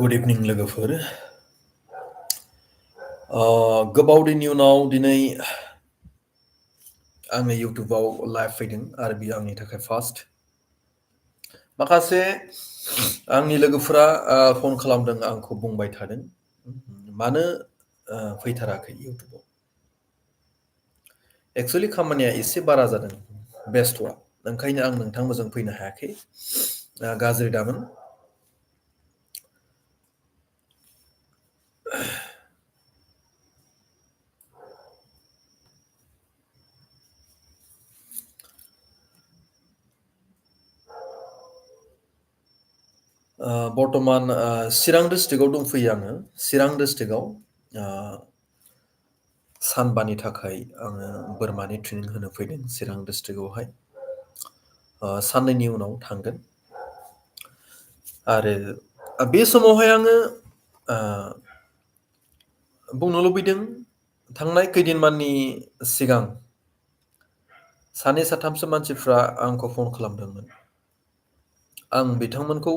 Good evening लोगोफोर गोबाव दिननि उनाव दिनै आङो इउट्युबाव लाइभ फैदों आरो बेयो आंनि थाखाय फार्स्ट माखासे आंनि लोगोफोरा फन खालामदों आंखौ बुंबाय थादों मानो फैथाराखै इउट्युबाव एक्चुअली खामानिया एसे बारा जादों बेस्थ'आ ओंखायनो आं नोंथांमोनजों फैनो हायाखै गाज्रि दामोन बर्तमान चिरां डिस्ट्रिक्टआव दंफैयो आङो चिरां डिस्ट्रिक्टआव सानबानि थाखाय आङो बोरमानि ट्रेनिं होनो फैदों चिरां डिस्ट्रिक्टआवहाय साननैनि उनाव थांगोन आरो बे समावहाय आङो बुंनो लुबैदों थांनाय खैदिनमाननि सिगां सानै साथामसो मानसिफ्रा आंखौ फन खालामदोंमोन आं बिथांमोनखौ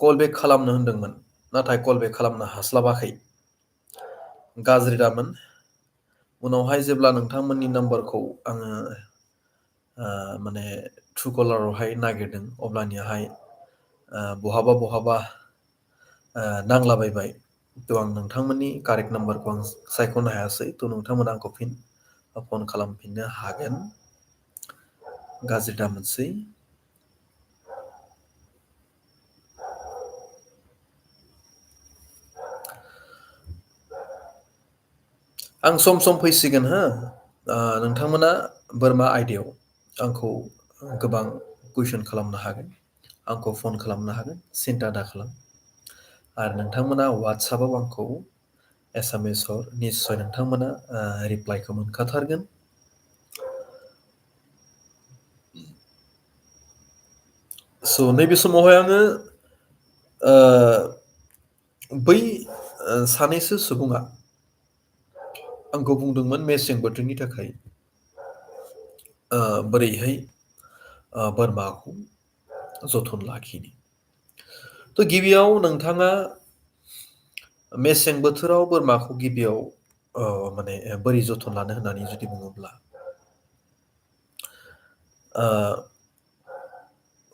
कल बेक खालामनो होनदोंमोन नाथाय कल बेक खालामनो हास्लाबाखै गाज्रि दामोन उनावहाय जेब्ला नोंथांमोननि नाम्बारखौ आङो माने ट्रु कलारावहाय नागिरदों अब्लानियाहाय बहाबा नांलाबायबाय थ' आं नोंथांमोननि कारेक्ट नाम्बारखौ आं सायख'नो हायासै थ' नोंथांमोना आंखौ फिन फन खालामफिननो हागोन गाज्रि दामोनसै आं सम सम फैसिगोन हो नोंथांमोना बोरमा आयदायाव आंखौ गोबां कुइसन खालामनो हागोन आंखौ फन खालामनो हागोन सिन्था दाखालाम आरो नोंथांमोना वाट्सएपआव आंखौ एसएमएस हर निस्सय नोंथांमोना रिप्लाइखौ मोनखाथारगोन स' नैबे समावहाय आङो बै सानैसो सुबुङा आंखौ बुंदोंमोन मेसें बोथोरनि थाखाय बोरैहाय बोरमाखौ जोथोन लाखिनो थ' गिबियाव नोंथाङा मेसें बोथोराव बोरमाखौ गिबियाव माने बोरै जोथोन लानो होननानै जुदि बुङोब्ला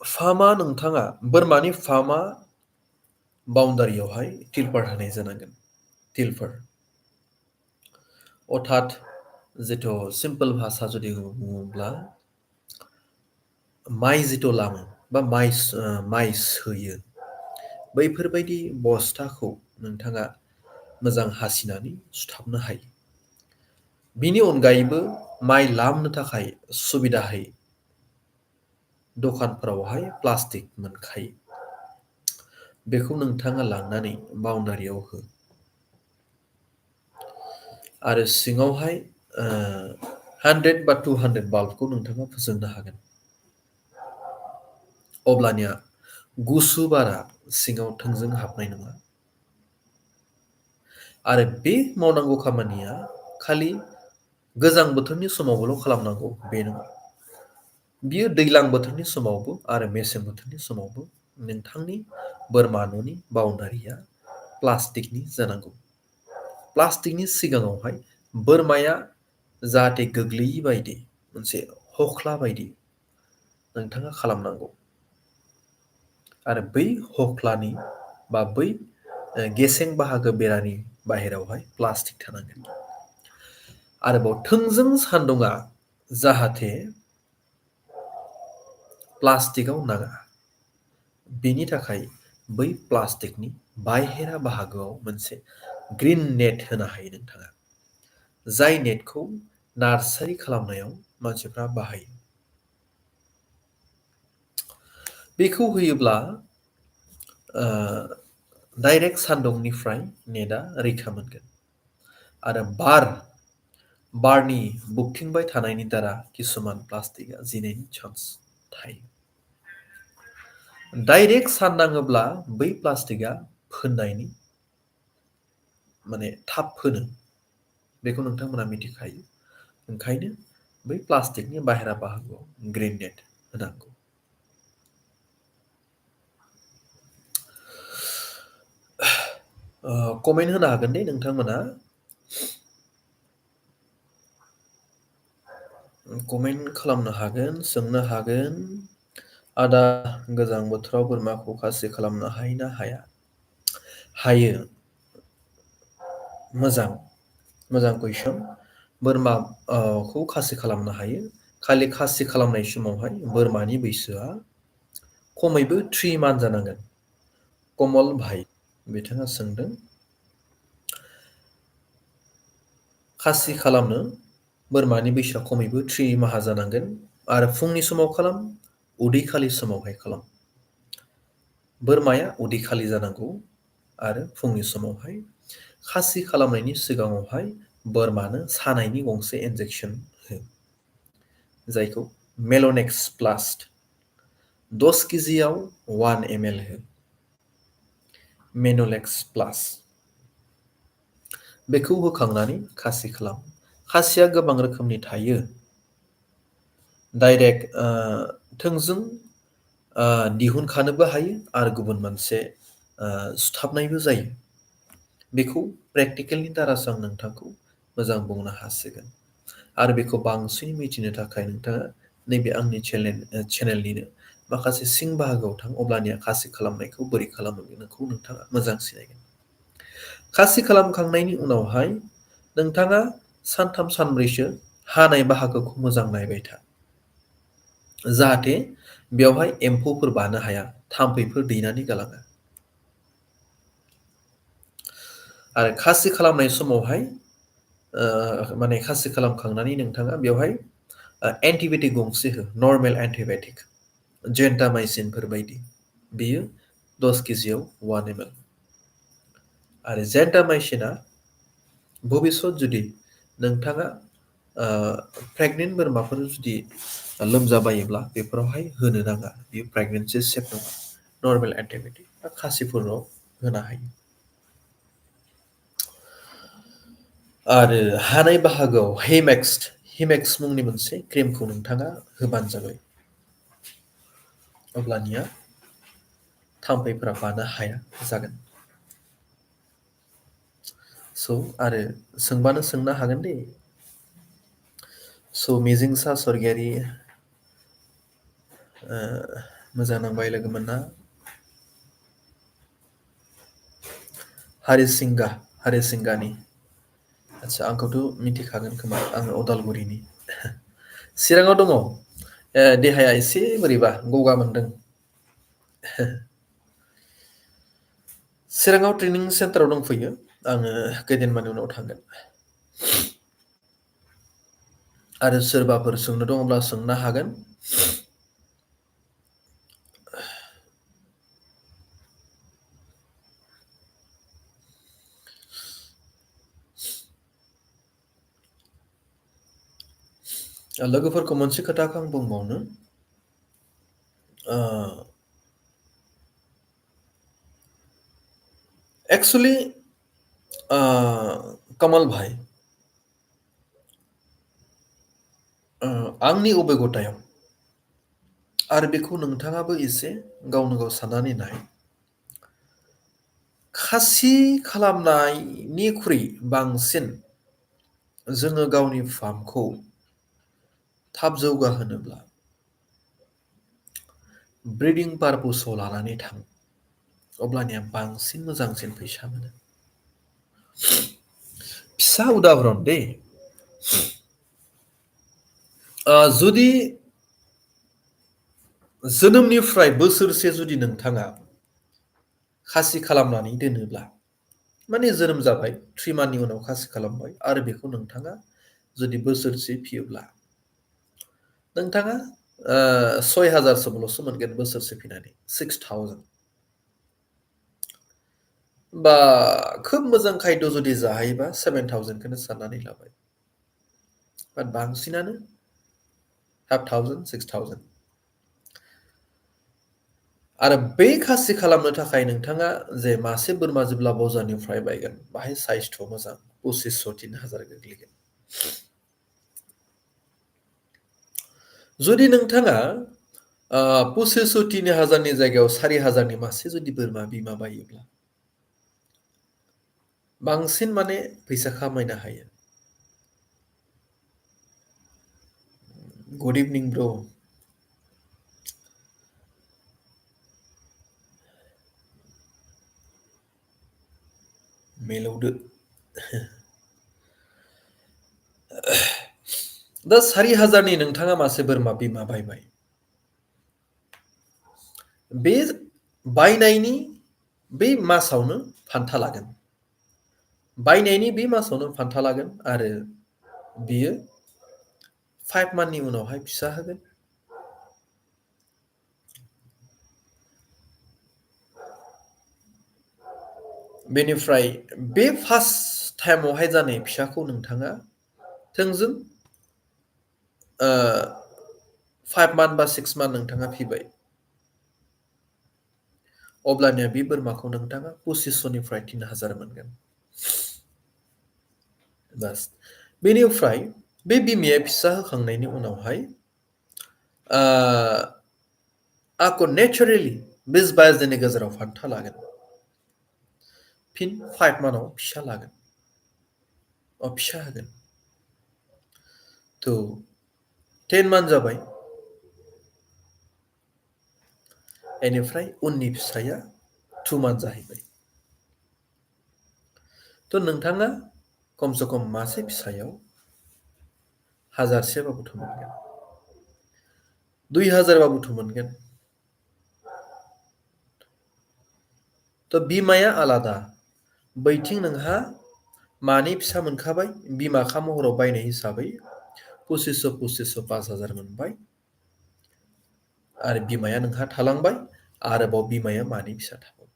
फार्मा नोंथाङा बोरमानि फार्मा बाउन्डारियावहाय तिलपार होनाय जानांगोन तिलपार अर्थात जिथु सिम्पल भाषा जुदि बुङोब्ला माइ जिथु लामो बा माइ सोयो बैफोरबायदि बस्थाखौ नोंथाङा मोजां हासिनानै सुथाबनो हायो बिनि अनगायैबो माइ लामनो थाखाय सुबिदाहै दखानफोरावहाय प्लास्टिक मोनखायो बेखौ नोंथाङा लांनानै बाउन्डारियाव हो आरो सिङावहाय 100 बा 200 बाल्बखौ नोंथाङा फोजोंनो हागोन अब्लानिया गुसु बारा सिङाव थोंजों हाबनाय नङा आरो बे मावनांगौ खामानिया खालि गोजां बोथोरनि समावबोल' खालामनांगौ बे नङा बियो दैज्लां बोथोरनि समावबो आरो मेसें बोथोरनि समावबो नोंथांनि बोरमा न'नि बाउन्डारिया प्लास्टिकनि जानांगौ प्लास्टिकनि सिगाङावहाय बोरमाया जाहाथे गोग्लैयै बायदि मोनसे हख्ला बायदि नोंथाङा खालामनांगौ आरो बै हख्लानि बा बै गेसें बाहागो बेरानि बाहेरायावहाय प्लास्टिक थानांगोन आरोबाव थोंजों सान्दुङा जाहाथे प्लास्टिकआव नाङा बेनि थाखाय बै प्लास्टिकनि बायहेरा बाहागोआव मोनसे ग्रिन नेट होनो हायो नोंथाङा जाय नेटखौ नार्सारि खालामनायाव मानसिफ्रा बाहायो बेखौ होयोब्ला डाइरेक्ट सान्दुंनिफ्राय नेटआ रैखा मोनगोन आरो बारनि बुबथिंबाय थानायनि दारा किसुमान प्लास्टिकआ जिनायनि चान्स थायो डाइरेक्ट सान नाङोब्ला बै प्लास्टिकआ फोननायनि माने थाब फोनो बेखौ नोंथांमोना मिथिखायो ओंखायनो बै प्लास्टिकनि बाहेरा बाहागोआव ग्रिन नेट होनांगौ कमेन्ट होनो हागोन दे नोंथांमोना कमेन्ट खालामनो हागोन सोंनो हागोन आदा गोजां बोथोराव बोरमाखौ खासि खालामनो हायो ना हाया हायो मोजां कुइसन बोरमा खौ खासि खालामनो हायो खालि खासि खालामनाय समावहाय बोरमानि बैसोआ खमैबो 3 मान्थ जानांगोन कमल भाई बिथाङा सोंदों खासि खालामनो बोरमानि बैसोआ खमैबो 3 माहा जानांगोन आरो फुंनि समाव खालाम उदै खालि समावहाय खालाम बोरमाया उदै खालि जानांगौ आरो फुंनि समावहाय खासि खालामनायनि सिगाङावहाय बोरमानो सानायनि गंसे इन्जेक्सन हो जायखौ मेलनेक्स प्लास्ट 10 केजियाव 1 ml हो मेनलेक्स प्लास बेखौ होखांनानै खासि खालाम खासिया गोबां रोखोमनि थायो डाइरेक्ट थोंजों दिहुनखानोबो हायो आरो गुबुन मोनसे सुथाबनायबो जायो बेखौ प्रेक्टिकेलनि दारासो आं नोंथांखौ मोजां बुंनो हासिगोन आरो बेखौ बांसिन मिथिनो थाखाय नोंथाङा नैबे आंनि चेनेलनिनो माखासे सिं बाहागोआव थां अब्लानिया खासि खालामनायखौ बोरै खालामो बेखौ नोंथाङा मोजां सिनायगोन खासि खालामखांनायनि उनावहाय नोंथाङा सानथाम सानब्रैसो हानाय बाहागोखौ मोजां नायबाय था जाहाथे बेवहाय एम्फौफोर बानो हाया थाम्फैफोर दैनानै गालाङा आरो खासि खालामनाय समावहाय माने खासि खालामखांनानै नोंथाङा बेवहाय एन्टिबायटिक गंसे हो नर्मेल एन्टिबायटिक जेन्टामाइसिनफोर बायदि बेयो 10 केजियाव 1 ml आरो जेन्टामाइसिना भबिसत जुदि नोंथाङा प्रेगनेन्ट बोरमाफोर जुदि लोमजाबायोब्ला बेफोरावहाय होनो नाङा बेयो प्रेगनेन्सि सेफ नङा नर्मेल एन्टिबायटिक बा खासिफोराव होनो हायो आरो हानाय बाहागोआव हिमेक्स मुंनि मोनसे क्रिमखौ नोंथाङा होबानो जाबाय अब्लानिया थाम्फैफोरा बानो हाया जागोन स' आरो सोंबानो सोंनो हागोन दे स' मिजिंसा स्वर्गियारि मोजां नांबाय लोगो मोनना हारिसिंगानि आदसा आंखौथ' मिथिखागोन खोमा आङो अदालगुरिनि चिराङाव दङ देहाया एसे बोरैबा गगा मोनदों चिराङाव ट्रेनिं सेन्टाराव दंफैयो आङो खैदिनमानि उनाव थांगोन आरो सोरबाफोर सोंनो दङब्ला सोंनो हागोन लोगोफोरखौ मोनसे खोथाखौ आं बुंबावनो एक्चुअली कमल भाई आंनि अबेगथायाव आरो बेखौ नोंथाङाबो एसे गावनो गाव साननानै नाय खासि खालामनायनिख्रुइ बांसिन जोङो गावनि फार्मखौ थाब जौगाहोनोब्ला ब्रिदिं पारपसाव लानानै थां अब्लानिया बांसिन मोजांसिन फैसा मोनो फिसा उदाहरन दे जुदि जोनोमनिफ्राय बोसोरसे जुदि नोंथाङा खासि खालामनानै दोनोब्ला माने जोनोम जाबाय 3 मान्थनि उनाव खासि खालामबाय आरो बेखौ नोंथाङा जुदि बोसोरसे फियोब्ला नोंथाङा 6,000 मोनगोन बोसोरसे फिनानै 6,000 बा खोब मोजां खायद' जुदि जाहायोबा 7,000खौनो साननानै लाबाय बाट बांसिनानो 5,000 6,000 आरो बे खासि खालामनो थाखाय नोंथाङा जे मासे बोरमा जेब्ला बजारनिफ्राय बायगोन बाहाय साइजथ' मोजां 2500-3,000 गोग्लैगोन जुदि नोंथाङा 2500-3,000नि जायगायाव 4,000नि मासे जुदि बोरमा बिमा बायोब्ला बांसिन माने फैसा खामायनो हायो। गुड इभिनिं ब्र'। मिलौदो। दा 4,000नि नोंथाङा मासे बोरमा बिमा बायबाय। बे बायनायनि बे मासावनो फान्था लागोन। बायनायनि बे मासावनो फान्था लागोन आरो बियो 5 मान्थनि उनावहाय फिसा होगोन। बेनिफ्राय बे फार्स्ट टाइमावहाय जानाय फिसाखौ नोंथाङा थोंजों 5 मान्थ बा 6 मान्थ नोंथाङा फिबाय। अब्लानिया बे बोरमाखौ नोंथाङा 2500निफ्राय 3000 मोनगोन। बास बेनिफ्राय बे बिमाया फिसा होखांनायनि उनावहाय आखौ नेचारेलि 20-22 दिननि गेजेराव फान्था लागोन। फिन 5 मान्थआव फिसा लागोन। फिसा होगोन। थ' 10 मान्थ जाबाय। बेनिफ्राय उननि फिसाया 2 मान्थ जाहैबाय। थ' नोंथाङा खमसे खम मासे फिसायाव 1000 बाबोथ' मोनगोन। 2000 बाबोथ' मोनगोन। थ' बिमाया आलादा। बैथिं नोंहा मानै फिसा मोनखाबाय बिमाखा महराव बायनाय हिसाबै 2500 5000 मोनबाय। आरो बिमाया नोंहा थालांबाय आरोबाव बिमाया मानै फिसा थाबाय।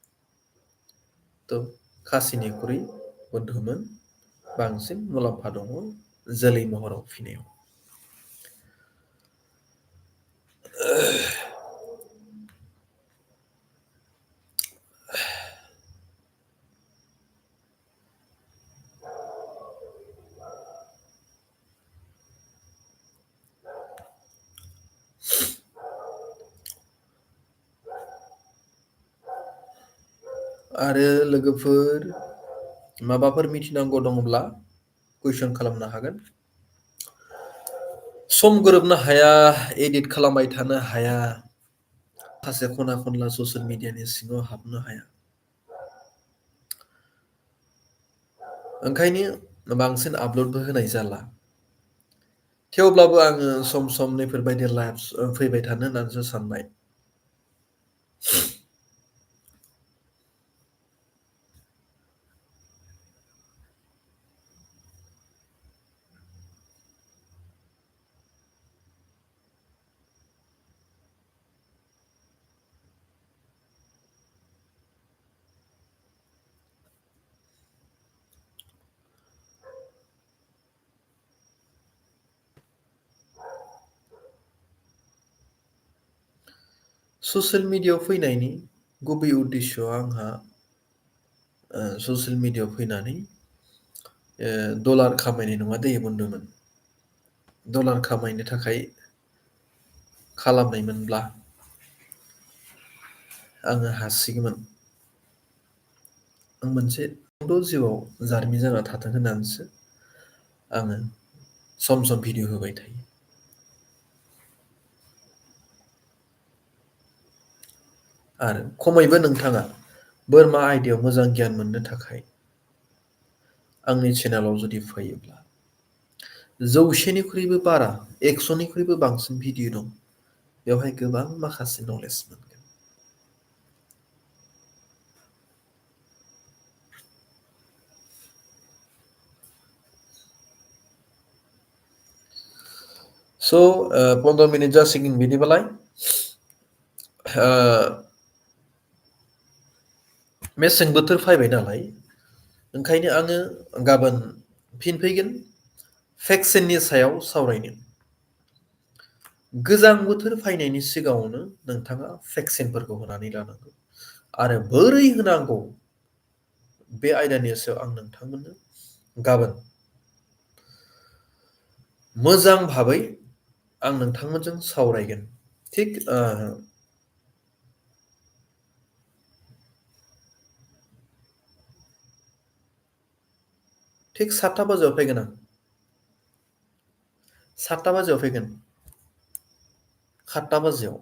थ' खासिनिख्रुइ बुद्धुमोन बांसिन मुलाम्फा दङ जोलै महराव फिनायाव। आरो लोगोफोर माबाफोर मिथिनांगौ दङब्ला कुइसन खालामनो हागोन। सम गोरोबनो हाया, एडिट खालामबाय थानो हाया। माखासे खना खनला ससियेल मिडियानि सिङाव हाबनो हाया। ओंखायनो बांसिन आपल'डबो होनाय जाला। थेवब्लाबो आङो सम सम नैफोरबायदि लाइभ फैबाय थानो होननानैसो सानबाय। ससियेल मिडियायाव फैनायनि गुबै उद्देश्यआ आंहा ससियेल मिडियायाव फैनानै डलार खामायनाय नङा दै बुंदोंमोन। डलार खामायनो थाखाय खालामनायमोनब्ला आङो हासिगौमोन। आं मोनसे जिउआव जारिमिन जाना थाथों होननानैसो आङो सम सम भिडिअ होबाय थायो। आरो खमैबो नोंथाङा बोरमा आयदायाव मोजां गियान मोननो थाखाय आंनि चेनेलाव जुदि फैयोब्ला 100निख्रुइबो बारा 100निख्रुइबो बांसिन भिडिअ दं। बेवहाय गोबां माखासे नलेज मोनगोन। स' 15 मिनिट जासिगोन बिदिबालाय मेसें बोथोर फैबाय नालाय ओंखायनो आङो गाबोन फिन फैगोन भेक्सिननि सायाव सावरायनो। गोजां बोथोर फैनायनि सिगाङावनो नोंथाङा भेक्सिनफोरखौ होनानै लानांगौ। आरो बोरै होनांगौ बे आयदानि सायाव आं नोंथांमोननो गाबोन मोजां भाबै आं नोंथांमोनजों सावरायगोन। थिग थिग 7टा बाजियाव फैगोन आं 7टा बाजियाव फैगोन 7टा बाजियाव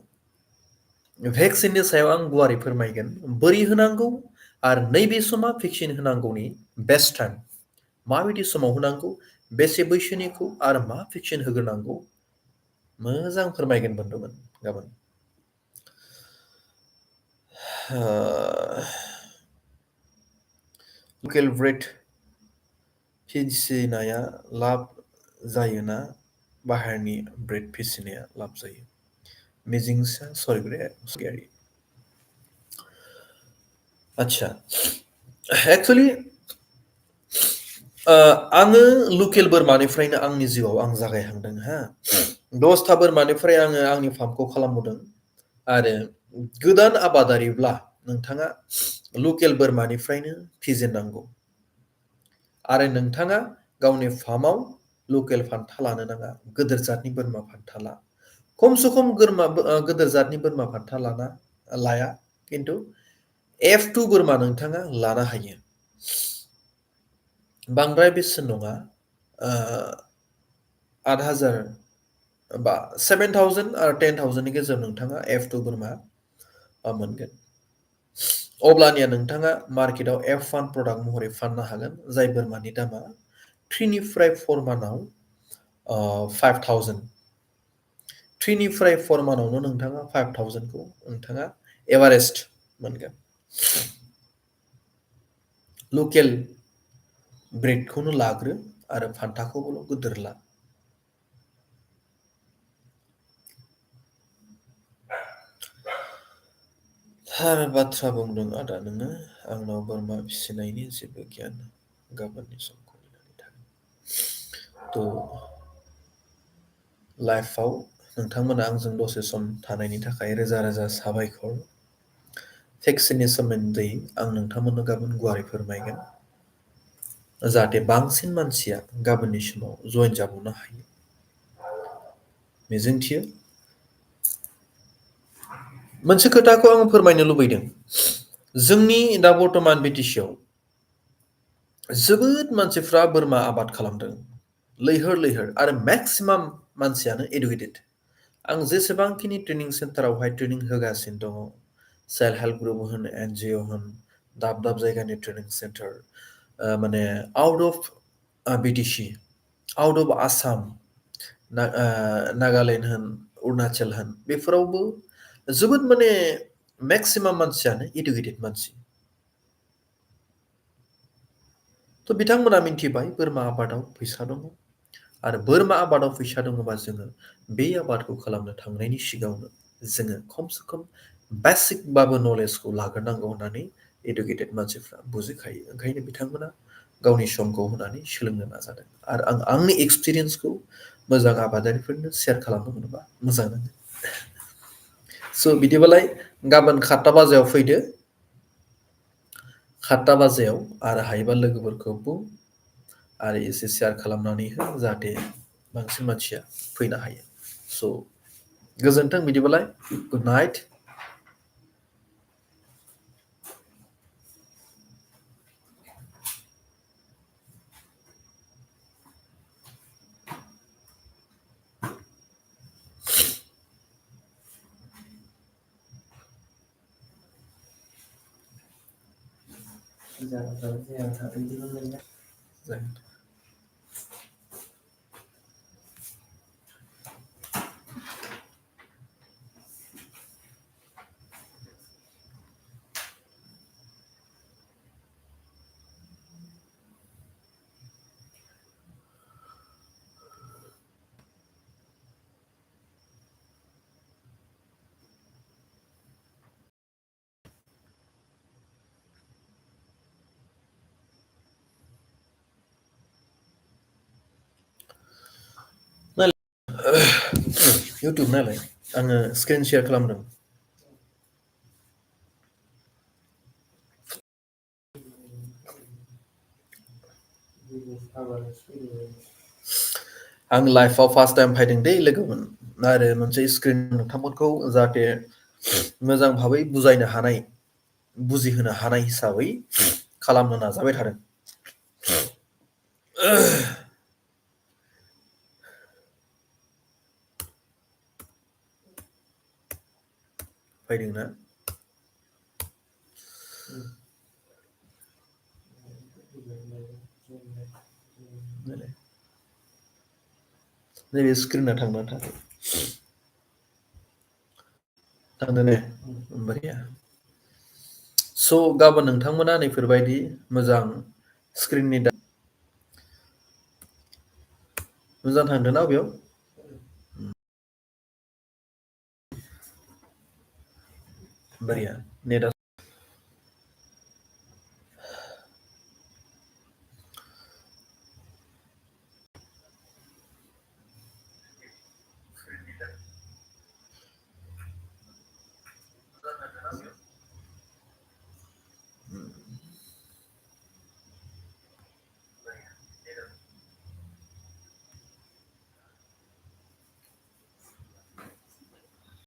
भेक्सिननि सायाव आं गुवारै फोरमायगोन बोरै होनांगौ आरो नैबे समा भेक्सिन होनांगौनि बेस्ट टाइम माबायदि समाव होनांगौ बेसे बैसोनिखौ आरो मा भेक्सिन होग्रोनांगौ मोजां फोरमायगोन बन्धुमोन गाबोन लकेल ब्रिड फिसिनाया लाब जायोना बाहेरनि ब्रिड फिसिनाया लाब जायो मिजिंसा सरगियारि आच्छा एक्चुअली आङो लकेल बोरमानिफ्रायनो आंनि जिउआव आं जागायहांदों हा 10टा बोरमानिफ्राय आङो आंनि फार्मखौ खालामबोदों आरो गोदान आबादारिब्ला नोंथाङा लकेल बोरमानिफ्रायनो फिजेननांगौ आरो नोंथाङा गावनि फार्माव लकेल फान्था लानो नाङा गोदोर जातनि बोरमा फान्था ला खमसे खम गोदोर जातनि बोरमा फान्था लाया खिन्थु F2 बोरमा नोंथाङा लानो हायो बांद्राय बेसेन नङा 8,000 बा 7,000 आरो 10,000 नि गेजेराव नोंथाङा F2 बोरमा मोनगोन अब्लानिया नोंथाङा मार्केटाव F1 प्रडाक्ट महरै फाननो हागोन जाय बोरमानि दामा 3 निफ्राय 4 मानाव 5,000 3 निफ्राय 4 मानावनो नोंथाङा 5,000 खौ नोंथाङा एभारेस्ट मोनगोन लकेल ब्रिडखौनो लाग्रो आरो फान्थाखौबोल' गोदोर ला थार बाथ्रा बुंदों आदा नोङो आंनाव बोरमा फिसिनायनि जेबो गियान गाबोननि समखौ नेनानै थागोन थ' लाइफआव नोंथांमोना आंजों दसे सम थानायनि थाखाय रोजा रोजा साबायखर भेक्सिननि सोमोन्दै आं नोंथांमोननो गाबोन गुवारै फोरमायगोन जाहाथे बांसिन मानसिया गाबोननि समाव जइन जाबावनो हायो मिजिंथियो मोनसे खोथाखौ आं फोरमायनो लुबैदों जोंनि दा बर्तमान बिटिसिआव जोबोद मानसिफ्रा बोरमा आबाद खालामदों लैहोर लैहोर आरो मेक्सिमाम मानसियानो एडुकेटेड आं जेसेबांखिनि ट्रेनिं सेन्टारावहाय ट्रेनिं होगासिनो दङ सेल्फ हेल्प ग्रुप होन NGO होन दाब दाब जायगानि ट्रेनिं सेन्टार माने out of BTC out of Assam Nagaland होन अरुणाचल होन बेफोरावबो जोबोद माने मेक्सिमाम मानसियानो इडुकेटेड मानसि थ' बिथांमोना मिन्थिबाय बोरमा आबादाव फैसा दङ आरो बोरमा आबादाव फैसा दङबा जोङो बे आबादखौ खालामनो थांनायनि सिगाङावनो जोङो खमसे खम बेसिकबाबो नलेजखौ लाग्रोनांगौ होननानै इडुकेटेड मानसिफ्रा बुजिखायो ओंखायनो बिथांमोना गावनि समखौ होनानै सोलोंनो नाजादों आरो आं आंनि एक्सपिरियेन्सखौ मोजां आबादारिफोरनो शेयार खालामनो मोनोबा मोजां नाङो स' बिदिबालाय गाबोन 7टा बाजियाव फैदो 7टा बाजियाव आरो हायोबा लोगोफोरखौ बुं आरो एसे शेयार खालामनानै हो जाहाथे बांसिन मानसिया फैनो हायो स' गोजोन्थों बिदिबालाय गुड नाइट इउटुब नालाय आङो स्क्रिन शेयार खालामदों आं लाइफआव फार्स्ट टाइम फैदों दै लोगोमोन आरो मोनसे स्क्रिन नोंथांमोनखौ जाहाथे मोजां भाबै बुजायनो हानाय बुजिहोनो हानाय हिसाबै खालामनो नाजाबाय थादों फैदोंना? नैबे स्क्रिना थांना थाङाखै? थांदों ने? बरिया। स' गाबोन नोंथांमोना नैफोरबायदि मोजां स्क्रिननि मोजां थांदोंना बेयाव? बरिया नेटआ